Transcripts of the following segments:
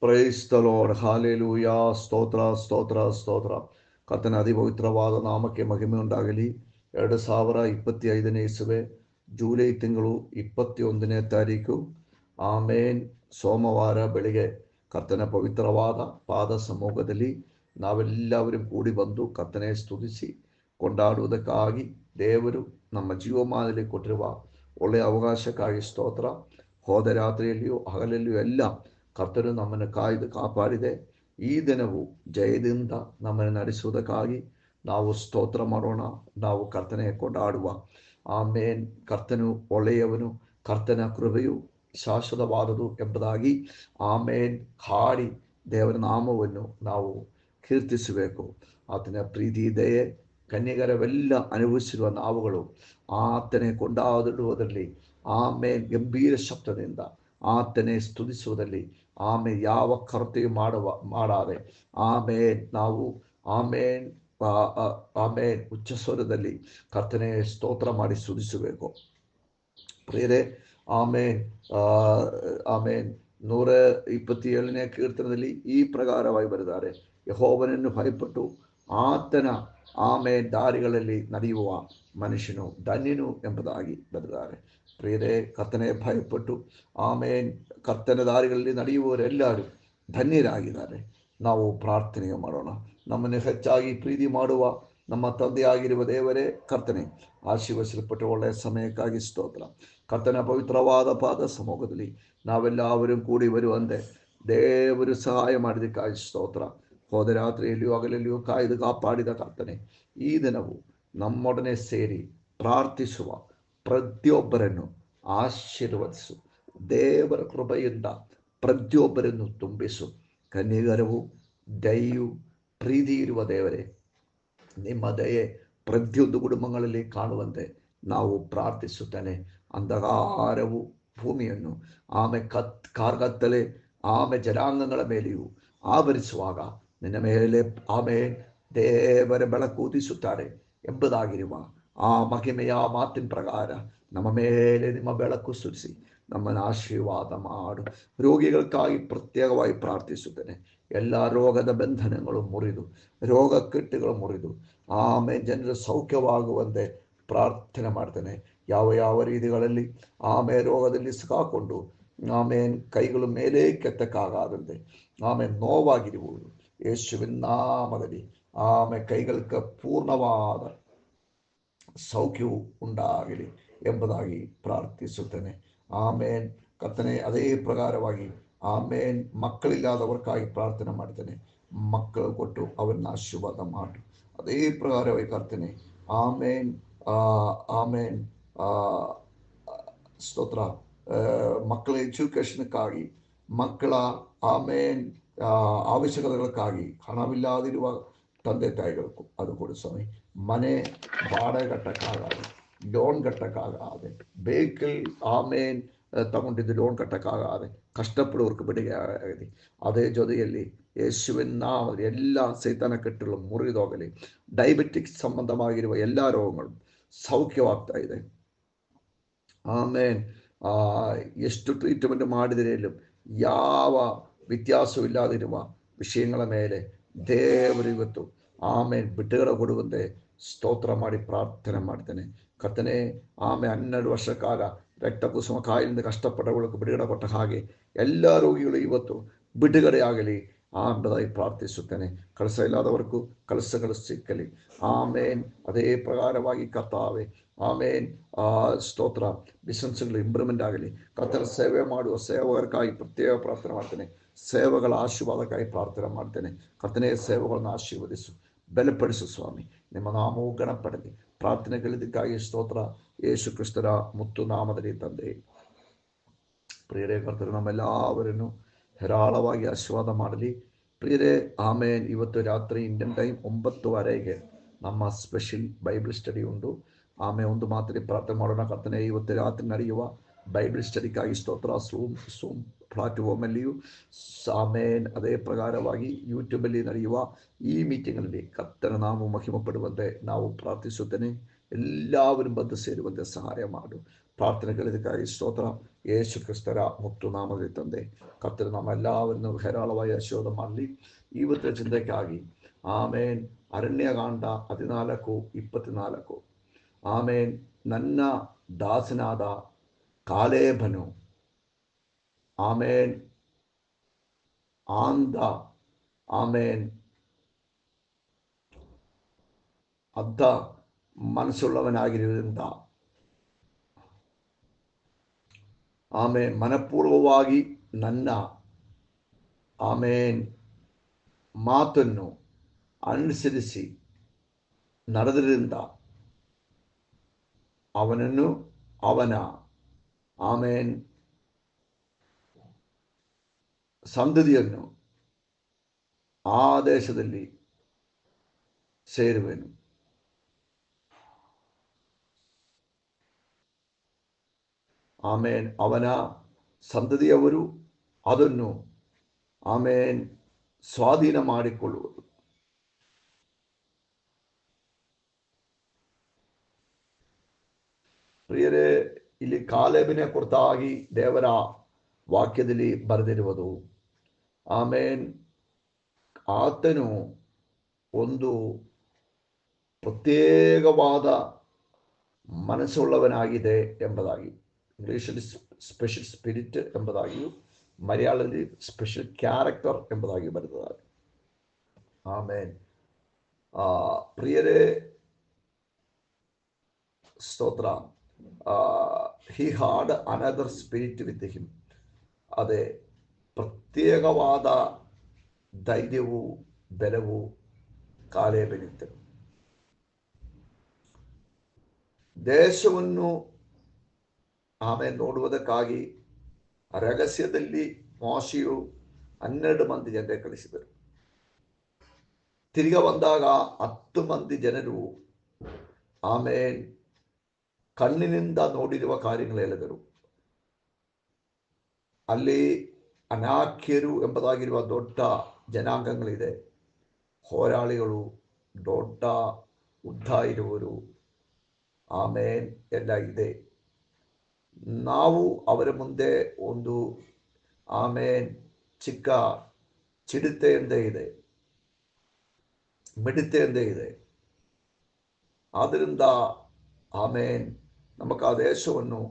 Praise the lord, hallelujah. ಸ್ತೋತ್ರ ಸ್ತೋತ್ರ ಸ್ತೋತ್ರ. ಕರ್ತನ ಅತಿಪವಿತ್ರವಾದ ನಾಮಕ್ಕೆ ಮಹಿಮೆ ಉಂಟಾಗಲಿ. 2025 ಇಸುವೆ ಜೂಲೈ ತಿಂಗಳು 21ನೇ ತಾರೀಕು, ಆಮೇನ್, ಸೋಮವಾರ ಬೆಳಿಗ್ಗೆ ಕರ್ತನ ಪವಿತ್ರವಾದ ಪಾದ ಸಮ್ಮುಖದಲ್ಲಿ ನಾವೆಲ್ಲವരും ಕೂಡಿ ಬಂದು ಕರ್ತನೆ ಸ್ತುತಿಸಿ ಕೊಂಡಾಡುವುದಕ್ಕಾಗಿ ದೇವರು ನಮ್ಮ ಜೀವಮಾನದಲ್ಲಿ ಕೊಟ್ಟಿರುವ ಒಳ್ಳೆಯ ಅವಕಾಶಕ್ಕಾಗಿ ಸ್ತೋತ್ರ. ಹೋದ ರಾತ್ರಿಯಲ್ಲಿಯೂ ಹಗಲಲ್ಲಿಯೂ ಎಲ್ಲ ಕರ್ತನು ನಮ್ಮನ್ನು ಕಾಯ್ದು ಕಾಪಾಡಿದೆ. ಈ ದಿನವೂ ಜಯದಿಂದ ನಮ್ಮನ್ನು ನಡೆಸುವುದಕ್ಕಾಗಿ ನಾವು ಸ್ತೋತ್ರ ಮಾಡೋಣ. ನಾವು ಕರ್ತನೆ ಕೊಂಡಾಡುವ. ಆಮೇನ್. ಕರ್ತನು ಒಳ್ಳೆಯವನು, ಕರ್ತನ ಕೃಪೆಯು ಶಾಶ್ವತವಾದುದು ಎಂಬುದಾಗಿ ಆಮೇನ್ ಹಾಡಿ ದೇವರ ನಾಮವನ್ನು ನಾವು ಕೀರ್ತಿಸಬೇಕು. ಆತನ ಪ್ರೀತಿ, ದಯೆ, ಕನ್ಯಗರವೆಲ್ಲ ಅನುಭವಿಸಿರುವ ನಾವುಗಳು ಆತನೇ ಕೊಂಡಾಡುವುದರಲ್ಲಿ, ಆಮೇನ್, ಗಂಭೀರ ಶಬ್ದದಿಂದ ಆತನೇ ಸ್ತುತಿಸುವುದರಲ್ಲಿ ಆಮೇಲೆ ಯಾವ ಕೊರತೆಯು ಮಾಡಾದೆ ಆಮೇನ್ ನಾವು ಆಮೇನ್ ಆಮೇನ್ ಉಚ್ಚ ಸ್ವರದಲ್ಲಿ ಕರ್ತನೆ ಸ್ತೋತ್ರ ಮಾಡಿ ಸ್ತುತಿಸಬೇಕು. ಪ್ರಿಯರೇ, ಆಮೇನ್ ಆಮೇನ್ 127ನೇ ಕೀರ್ತನದಲ್ಲಿ ಈ ಪ್ರಕಾರವಾಗಿ ಬರೆದಿದ್ದಾರೆ: ಯೆಹೋವನನ್ನು ಭಯಪಟ್ಟು ಆತನ ಆಮೇನ್ ದಾರಿಗಳಲ್ಲಿ ನಡೆಯುವ ಮನುಷ್ಯನು ಧನ್ಯನು ಎಂಬುದಾಗಿ ಬರೆದಿದ್ದಾರೆ. ಪ್ರಿಯರೇ, ಕರ್ತನೆ ಭಯಪಟ್ಟು ಆಮೇನ್ ಕರ್ತನ ದಾರಿಗಳಲ್ಲಿ ನಡೆಯುವವರೆಲ್ಲರೂ ಧನ್ಯರಾಗಿದ್ದಾರೆ. ನಾವು ಪ್ರಾರ್ಥನೆ ಮಾಡೋಣ. ನಮ್ಮನ್ನು ಹೆಚ್ಚಾಗಿ ಪ್ರೀತಿ ಮಾಡುವ ನಮ್ಮ ತಂದೆಯಾಗಿರುವ ದೇವರೇ, ಕರ್ತನೆ ಆಶೀರ್ವದಿಸಲ್ಪಟ್ಟ ಒಳ್ಳೆಯ ಸಮಯಕ್ಕಾಗಿ ಸ್ತೋತ್ರ. ಕರ್ತನ ಪವಿತ್ರವಾದ ಪಾದ ಸಮ್ಮುಖದಲ್ಲಿ ನಾವೆಲ್ಲವരും ಕೂಡಿ ಬರುವಂತೆ ದೇವರು ಸಹಾಯ ಮಾಡಿದಕ್ಕಾಗಿ ಸ್ತೋತ್ರ. ಹೋದ ರಾತ್ರಿಯಲ್ಲಿಯೂ ಹಗಲಲ್ಲಿಯೂ ಕಾಯ್ದು ಕಾಪಾಡಿದ ಕರ್ತನೆ, ಈ ದಿನವೂ ನಮ್ಮೊಡನೆ ಸೇರಿ ಪ್ರಾರ್ಥಿಸುವ ಪ್ರತಿಯೊಬ್ಬರನ್ನು ಆಶೀರ್ವದಿಸು. ದೇವರ ಕೃಪೆಯಿಂದ ಪ್ರತಿಯೊಬ್ಬರನ್ನು ತುಂಬಿಸು. ಕನ್ಯಗರವು ದಯೆಯು ಪ್ರೀತಿ ಇರುವ ದೇವರೇ, ನಿಮ್ಮ ದಯೆ ಪ್ರತಿಯೊಂದು ಕುಟುಂಬಗಳಲ್ಲಿ ಕಾಣುವಂತೆ ನಾವು ಪ್ರಾರ್ಥಿಸುತ್ತೇನೆ. ಅಂಧಕಾರವು ಭೂಮಿಯನ್ನು ಕಾರ್ಗತ್ತಲೆ ಜನಾಂಗಗಳ ಮೇಲೆಯೂ ಆವರಿಸುವಾಗ ನಿನ್ನ ಮೇಲೆ ದೇವರ ಬೆಳಕು ಉದಿಸುತ್ತಾರೆ ಎಂಬುದಾಗಿರುವ ಆ ಮಹಿಮೆಯ ಮಾತಿನ ಪ್ರಕಾರ ನಮ್ಮ ಮೇಲೆ ನಿಮ್ಮ ಬೆಳಕು ಸುರಿಸಿ ನಮ್ಮನ್ನು ಆಶೀರ್ವಾದ ಮಾಡು. ರೋಗಿಗಳಿಗಾಗಿ ಪ್ರತ್ಯೇಕವಾಗಿ ಪ್ರಾರ್ಥಿಸುತ್ತೇನೆ. ಎಲ್ಲ ರೋಗದ ಬಂಧನಗಳು ಮುರಿದು, ರೋಗ ಕಟ್ಟುಗಳು ಮುರಿದು ಜನರು ಸೌಖ್ಯವಾಗುವಂತೆ ಪ್ರಾರ್ಥನೆ ಮಾಡ್ತೇನೆ. ಯಾವ ರೀತಿಗಳಲ್ಲಿ ರೋಗದಲ್ಲಿ ಸಿಕ್ಕಾಕೊಂಡು ಕೈಗಳು ಮೇಲೆ ಕೆತ್ತಕ್ಕಾಗದಂತೆ ನೋವಾಗಿರುವುದು ಯೇಸುವಿನ ನಾಮದಲ್ಲಿ ಕೈಗಳಿಗೆ ಪೂರ್ಣವಾದ ಸೌಖ್ಯವು ಉಂಟಾಗಲಿ ಎಂಬುದಾಗಿ ಪ್ರಾರ್ಥಿಸುತ್ತೇನೆ. ಕರ್ತನೆ, ಅದೇ ಪ್ರಕಾರವಾಗಿ ಮಕ್ಕಳಿಲ್ಲದವರಿಗಾಗಿ ಪ್ರಾರ್ಥನೆ ಮಾಡ್ತೇನೆ. ಮಕ್ಕಳು ಕೊಟ್ಟು ಅವರನ್ನ ಆಶೀರ್ವಾದ ಮಾಡು. ಅದೇ ಪ್ರಕಾರವಾಗಿ ಕರ್ತನೆ, ಸ್ತೋತ್ರ. ಮಕ್ಕಳ ಎಜುಕೇಷನ್ಕ್ಕಾಗಿ, ಮಕ್ಕಳ ಅವಶ್ಯಕತೆಗಳಕ್ಕಾಗಿ ಹಣವಿಲ್ಲದಿರುವ ತಂದೆ ತಾಯಿಗಳಿಗೂ ಅದು ಕೊಡು ಸ್ವಾಮಿ. ಮನೆ ಬಾಡಿಗೆ ಕಟ್ಟಕ್ಕಾಗದೆ, ಲೋನ್ ಕಟ್ಟಕ್ಕಾಗದೆ, ವೆಹಿಕಲ್ ತಗೊಂಡಿದ್ದು ಲೋನ್ ಕಟ್ಟಕ್ಕಾಗದೆ ಕಷ್ಟಪಡುವವർക്ക് ಬಿಡುಗಡೆ ಆಗಲಿ. ಅದೇ ಜೊತೆಯಲ್ಲಿ ಯೇಸುವಿನ ಎಲ್ಲ ಸೈತಾನ ಕಟ್ಟುಗಳು ಮುರಿದೋಗಲಿ. ಡಯಾಬಿಟಿಕ್ಸ್ ಸಂಬಂಧವಾಗಿರುವ ಎಲ್ಲ ರೋಗಗಳು ಸೌಖ್ಯವಾಗ್ತಾ ಇದೆ. ಎಷ್ಟು ಟ್ರೀಟ್ಮೆಂಟ್ ಮಾಡಿದರೆಯಲ್ಲೂ ಯಾವ ವ್ಯತ್ಯಾಸವಿಲ್ಲದಿರುವ ವಿಷಯಗಳ ಮೇಲೆ ದೇವರು ಇವತ್ತು ಬಿಡುಗಡೆ ಕೊಡುವಂತೆ ಸ್ತೋತ್ರ ಮಾಡಿ ಪ್ರಾರ್ಥನೆ ಮಾಡ್ತೇನೆ. ಕರ್ತನೆ, 12 ವರ್ಷ ಕಾಲ ರಕ್ತಕುಸುಮ ಕಾಯಿಲೆಯಿಂದ ಕಷ್ಟಪಟ್ಟವಳಿಗೆ ಬಿಡುಗಡೆ ಕೊಟ್ಟ ಹಾಗೆ ಎಲ್ಲ ರೋಗಿಗಳು ಇವತ್ತು ಬಿಡುಗಡೆಯಾಗಲಿ ಎಂಬುದಾಗಿ ಪ್ರಾರ್ಥಿಸುತ್ತೇನೆ. ಕಳಸ ಇಲ್ಲದವರೆಗೂ ಕಳಸಗಳು ಸಿಕ್ಕಲಿ. ಅದೇ ಪ್ರಕಾರವಾಗಿ ಕರ್ತಾವೆ, ಸ್ತೋತ್ರ. ಬಿಸಿನೆಸ್ಗಳು ಇಂಪ್ರೂವ್ಮೆಂಟ್ ಆಗಲಿ. ಕರ್ತನ ಸೇವೆ ಮಾಡುವ ಸೇವಕರಿಗಾಗಿ ಪ್ರತ್ಯೇಕ ಪ್ರಾರ್ಥನೆ ಮಾಡ್ತೇನೆ. ಸೇವೆಗಳ ಆಶೀರ್ವಾದಕ್ಕಾಗಿ ಪ್ರಾರ್ಥನೆ ಮಾಡ್ತೇನೆ. ಕರ್ತನೆಯ ಸೇವೆಗಳನ್ನು ಆಶೀರ್ವದಿಸು, ಬಲಪಡಿಸು ಸ್ವಾಮಿ. ನಿಮ್ಮ ನಾಮವು ಗಣಪಡಲಿ. ಪ್ರಾರ್ಥನೆಗಳಿದ್ದಕ್ಕಾಗಿ ಸ್ತೋತ್ರ. ಯೇಸು ಕ್ರಿಸ್ತರ ಮುತ್ತು ನಾಮದಲ್ಲಿ ತಂದೆ. ಪ್ರಿಯರೇ, ಕರ್ತರು ನಮ್ಮೆಲ್ಲವರನ್ನು ಹೇರಾಳವಾಗಿ ಆಶೀರ್ವಾದ ಮಾಡಲಿ. ಪ್ರಿಯರೇ, ಇವತ್ತು ರಾತ್ರಿ ಇಂಡಿಯನ್ ಟೈಮ್ 9:30ಗೆ ನಮ್ಮ ಸ್ಪೆಷಲ್ ಬೈಬಲ್ ಸ್ಟಡಿ ಉಂಟು. ಒಂದು ಮಾತ್ರ ಪ್ರಾರ್ಥನೆ ಮಾಡೋಣ. ಕರ್ತನೆ, ಇವತ್ತು ರಾತ್ರಿ ನಡೆಯುವ ಬೈಬಲ್ ಸ್ಟಡಿಗಾಗಿ ಸ್ತೋತ್ರ. ಸೂಮ್ ಪ್ಲಾಟ್ಫಾರ್ಮಲ್ಲಿಯೂ ಅದೇ ಪ್ರಕಾರವಾಗಿ ಯೂಟ್ಯೂಬಲ್ಲಿ ನಡೆಯುವ ಈ ಮೀಟಿಂಗ್ನಲ್ಲಿ ಕರ್ತನ ನಾಮ ಮಹಿಮೆ ಪಡುವಂತೆ ನಾವು ಪ್ರಾರ್ಥಿಸುತ್ತೇನೆ. ಎಲ್ಲವರೂ ಬಂದು ಸೇರುವಂತೆ ಸಹಾಯ ಮಾಡು. ಪ್ರಾರ್ಥನೆ ಕೇಳಿದಕ್ಕಾಗಿ ಸ್ತೋತ್ರ. ಯೇಸು ಕ್ರಿಸ್ತರ ಮುತ್ತು ನಾಮದಲ್ಲಿ ತಂದೆ, ಕರ್ತರು ನಮ್ಮೆಲ್ಲವರನ್ನು ಹೇರಾಳವಾಗಿ ಆಶೀರ್ವಾದ ಮಾಡಲಿ. ಇವತ್ತಿನ ಚಿಂತನೆಗಾಗಿ ಆಮೇನ್. ಅರಣ್ಯಕಾಂಡ 14:24. ಆಮೇನ್. ನನ್ನ ದಾಸನಾದ ಕಾಲೇಬನು ಆಮೇನ್ ಆಂದ ಆಮೇನ್ ಅರ್ಧ ಮನಸ್ಸುಳ್ಳವನಾಗಿರುವುದರಿಂದ ಆಮೇನ್ ಮನಪೂರ್ವವಾಗಿ ನನ್ನ ಆಮೇನ್ ಮಾತನ್ನು ಅನುಸರಿಸಿ ನಡೆದರಿಂದ ಅವನನ್ನು ಅವನ ಆಮೇನ್ ಸಂತತಿಯನ್ನು ಆ ದೇಶದಲ್ಲಿ ಸೇರುವೆನು. ಆಮೇನ್. ಅವನ ಸಂತತಿಯವರು ಅದನ್ನು ಆಮೇನ್ ಸ್ವಾಧೀನ ಮಾಡಿಕೊಳ್ಳುವುದು. ಪ್ರಿಯರೇ, ಇಲ್ಲಿ ಕಾಲೇಬನ ಕುರಿತಾಗಿ ದೇವರ ವಾಕ್ಯದಲ್ಲಿ ಬರೆದಿರುವುದು ಆಮೇನ್. ಆತನು ಒಂದು ಪ್ರತ್ಯೇಕವಾದ ಮನಸ್ಸುಳ್ಳವನಾಗಿದೆ ಎಂಬುದಾಗಿ, ಇಂಗ್ಲೀಷಲ್ಲಿ ಸ್ಪೆಷಲ್ ಸ್ಪಿರಿಟ್ ಎಂಬುದಾಗಿಯೂ ಮಲಯಾಳದಲ್ಲಿ ಸ್ಪೆಷಲ್ ಕ್ಯಾರೆಕ್ಟರ್ ಎಂಬುದಾಗಿ ಬರೆದಿದ್ದಾರೆ. ಆಮೇನ್. ಪ್ರಿಯರೇ, ಸ್ತೋತ್ರ. ಹಿ ಹಾಡ್ ಅನದರ್ ಸ್ಪಿರಿಟ್ ವಿತ್ ಹಿಮ್. ಅದೇ ಪ್ರತ್ಯೇಕವಾದ ಧೈರ್ಯವು ಬಲವು ಕಾಲೇಬನಿತ್ತು. ದೇಶವನ್ನು ಆಮೇಲೆ ನೋಡುವುದಕ್ಕಾಗಿ ರಹಸ್ಯದಲ್ಲಿ ಮೋಶೆಯು 12 ಮಂದಿ ಜನರೇ ಕಳಿಸಿದರು. ತಿರುಗ ಬಂದಾಗ 10 ಮಂದಿ ಜನರು ಆಮೇಲೆ ಕಣ್ಣಿನಿಂದ ನೋಡಿರುವ ಕಾರ್ಯಗಳು ಹೇಳಿದರು. ಅಲ್ಲಿ ಅನಾಕ್ಯರು ಎಂಬುದಾಗಿರುವ ದೊಡ್ಡ ಜನಾಂಗಗಳಿದೆ, ಹೋರಾಳಿಗಳು, ದೊಡ್ಡ ಉದ್ದ ಇರುವರು ಆಮೇನ್ ಎಲ್ಲ ಇದೆ. ನಾವು ಅವರ ಮುಂದೆ ಒಂದು ಆಮೇನ್ ಚಿಕ್ಕ ಚಿಡತೆಯಿಂದ ಇದೆ, ಮಿಡತೆಯಿಂದ ಇದೆ. ಆದ್ದರಿಂದ ಆಮೇನ್ ನಮಗೆ ಆ ದೇಶವನ್ನು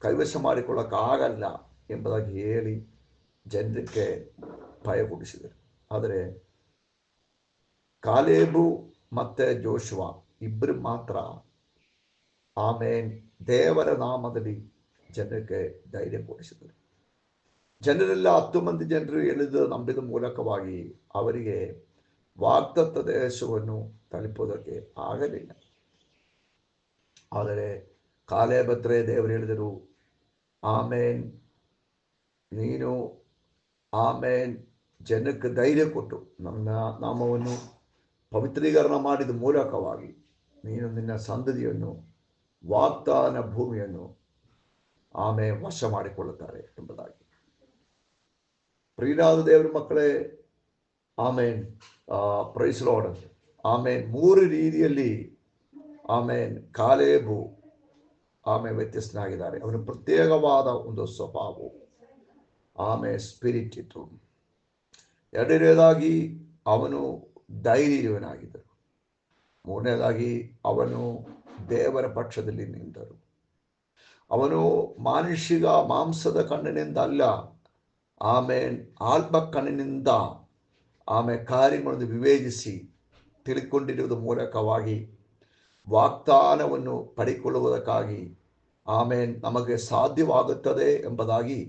ಕೈವಶ ಮಾಡಿಕೊಳ್ಳಕ್ಕಾಗಲ್ಲ ಎಂಬುದಾಗಿ ಹೇಳಿ ಜನರಿಗೆ ಭಯಗೊಳಿಸಿದರು. ಆದರೆ ಕಾಲೇಬು ಮತ್ತೆ ಜೋಶುವ ಇಬ್ಬರು ಮಾತ್ರ ಆಮೇನ್ ದೇವರ ನಾಮದಲ್ಲಿ ಜನರಿಗೆ ಧೈರ್ಯ ಕೊಡಿಸಿದರು. ಜನರೆಲ್ಲ 10 ಮಂದಿ ಜನರು ಎಳೆದು ನಂಬಿದ ಮೂಲಕವಾಗಿ ಅವರಿಗೆ ವಾಗ್ದತ್ತ ದೇಶವನ್ನು ತಲುಪುವುದಕ್ಕೆ ಆಗಲಿಲ್ಲ. ಆದರೆ ಕಾಲೇಬತ್ರೇ ದೇವರು ಹೇಳಿದರು, ಆಮೇನ್ ನೀನು ಆಮೇನ್ ಜನಕ್ಕೆ ಧೈರ್ಯ ಕೊಟ್ಟು ನನ್ನ ನಾಮವನ್ನು ಪವಿತ್ರೀಕರಣ ಮಾಡಿದ ಮೂಲಕವಾಗಿ ನೀನು ನಿನ್ನ ಸಂತತಿಯನ್ನು ವಾಗ್ದಾನ ಭೂಮಿಯನ್ನು ಆಮೇಲೆ ವಶ ಮಾಡಿಕೊಳ್ಳುತ್ತಾರೆ ಎಂಬುದಾಗಿ. ಪ್ರಿಯರಾದ ದೇವರ ಮಕ್ಕಳೇ, ಆಮೇನ್. Price lord. ಆಮೇನ್. 3 ರೀತಿಯಲ್ಲಿ ಆಮೇನ್ ಕಾಲೇಬು ಆಮೇಲೆ ವ್ಯತ್ಯಸ್ತನಾಗಿದ್ದಾರೆ. ಅವನ ಪ್ರತ್ಯೇಕವಾದ ಒಂದು ಸ್ವಭಾವ ಆಮೇಲೆ ಸ್ಪಿರಿಟ್ ಇತ್ತು. ಎರಡನೇದಾಗಿ ಅವನು ಧೈರ್ಯವನಾಗಿದ್ದರು. ಮೂರನೇದಾಗಿ ಅವನು ದೇವರ ಪಕ್ಷದಲ್ಲಿ ನಿಂತರು. ಅವನು ಮಾನುಷಿಕ ಮಾಂಸದ ಕಣ್ಣಿನಿಂದ ಅಲ್ಲ, ಆಮೇನ್ ಆತ್ಮ ಕಣ್ಣಿನಿಂದ ಆಮೇಲೆ ಕಾರ್ಯಗಳನ್ನು ವಿವೇಚಿಸಿ ತಿಳ್ಕೊಂಡಿರುವುದರ ಮೂಲಕವಾಗಿ ವಾಗ್ದಾನವನ್ನು ಪಡೆದುಕೊಳ್ಳುವುದಕ್ಕಾಗಿ ಆಮೇನ್ ನಮಗೆ ಸಾಧ್ಯವಾಗುತ್ತದೆ ಎಂಬುದಾಗಿ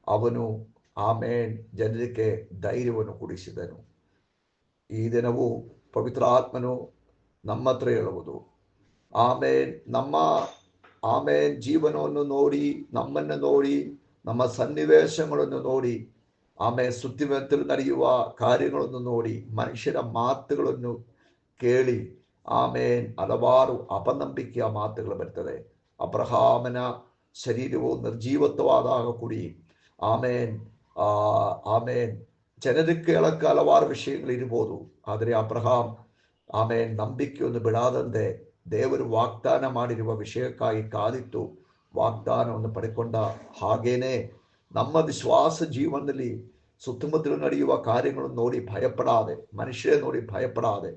ಅವನು ಆಮೇನ್ ಜನರಿಗೆ ಧೈರ್ಯವನ್ನು ಕೊಡಿಸಿದನು. ಈ ದಿನವೂ ಪವಿತ್ರ ಆತ್ಮನು ನಮ್ಮ ಹತ್ರ ಹೇಳುವುದು, ಆಮೇನ್ ನಮ್ಮ ಆಮೇನ್ ಜೀವನವನ್ನು ನೋಡಿ, ನಮ್ಮನ್ನು ನೋಡಿ, ನಮ್ಮ ಸನ್ನಿವೇಶಗಳನ್ನು ನೋಡಿ, ಆಮೇಲೆ ಸುತ್ತಮುತ್ತಲು ನಡೆಯುವ ಕಾರ್ಯಗಳನ್ನು ನೋಡಿ, ಮನುಷ್ಯರ ಮಾತುಗಳನ್ನು ಕೇಳಿ ಆಮೇನ್ ಹಲವಾರು ಅಪನಂಬಿಕೆಯ ಮಾತುಗಳು ಬರ್ತದೆ. ಅಬ್ರಹಾಮನ ಶರೀರವು ನಿರ್ಜೀವತ್ವವಾದಾಗ ಕೂಡಿ ಆಮೇನ್ ಆಮೇನ್ ಜನರಿಗೆ ಕೇಳಕ್ಕೆ ಹಲವಾರು ವಿಷಯಗಳಿರ್ಬೋದು. ಆದರೆ ಅಬ್ರಹಾಮ್ ಆಮೇನ್ ನಂಬಿಕೆಯನ್ನು ಬಿಡಾದಂತೆ ದೇವರು ವಾಗ್ದಾನ ಮಾಡಿರುವ ವಿಷಯಕ್ಕಾಗಿ ಕಾದಿತ್ತು. ವಾಗ್ದಾನವನ್ನು ಪಡೆಕೊಂಡ ಹಾಗೇನೆ ನಮ್ಮ ವಿಶ್ವಾಸ ಜೀವನದಲ್ಲಿ ಸುತ್ತಮುತ್ತಲು ನಡೆಯುವ ಕಾರ್ಯಗಳನ್ನು ನೋಡಿ ಭಯಪಡಾದೆ, ಮನುಷ್ಯರೇ ನೋಡಿ ಭಯಪಡಾದೆ,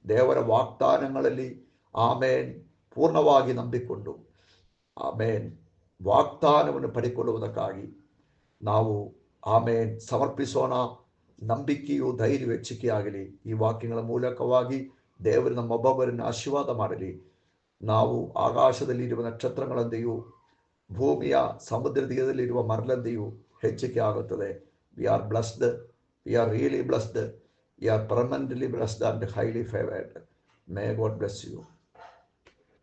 ದೇವರ ವಾಗ್ದಾನಗಳಲ್ಲಿ ಆಮೇನ್ ಪೂರ್ಣವಾಗಿ ನಂಬಿಕೊಂಡು ಆಮೇನ್ ವಾಗ್ದಾನವನ್ನು ಪಡೆಕೊಳ್ಳುವುದಕ್ಕಾಗಿ ನಾವು ಆಮೇನ್ ಸಮರ್ಪಿಸೋಣ. ನಂಬಿಕೆಯು ಧೈರ್ಯ ಹೆಚ್ಚಿಕೆಯಾಗಲಿ. ಈ ವಾಕ್ಯಗಳ ಮೂಲಕವಾಗಿ ದೇವರು ನಮ್ಮೊಬ್ಬೊಬ್ಬರನ್ನು ಆಶೀರ್ವಾದ ಮಾಡಲಿ. ನಾವು ಆಕಾಶದಲ್ಲಿರುವ ನಕ್ಷತ್ರಗಳಂತೆಯೂ ಭೂಮಿಯ ಸಮುದ್ರ ತೀರದಲ್ಲಿರುವ ಮರಳಂತೆಯೂ ಹೆಚ್ಚಿಕೆ ಆಗುತ್ತದೆ. We are blessed. We are really blessed. We are permanently blessed and highly favored. May God bless you.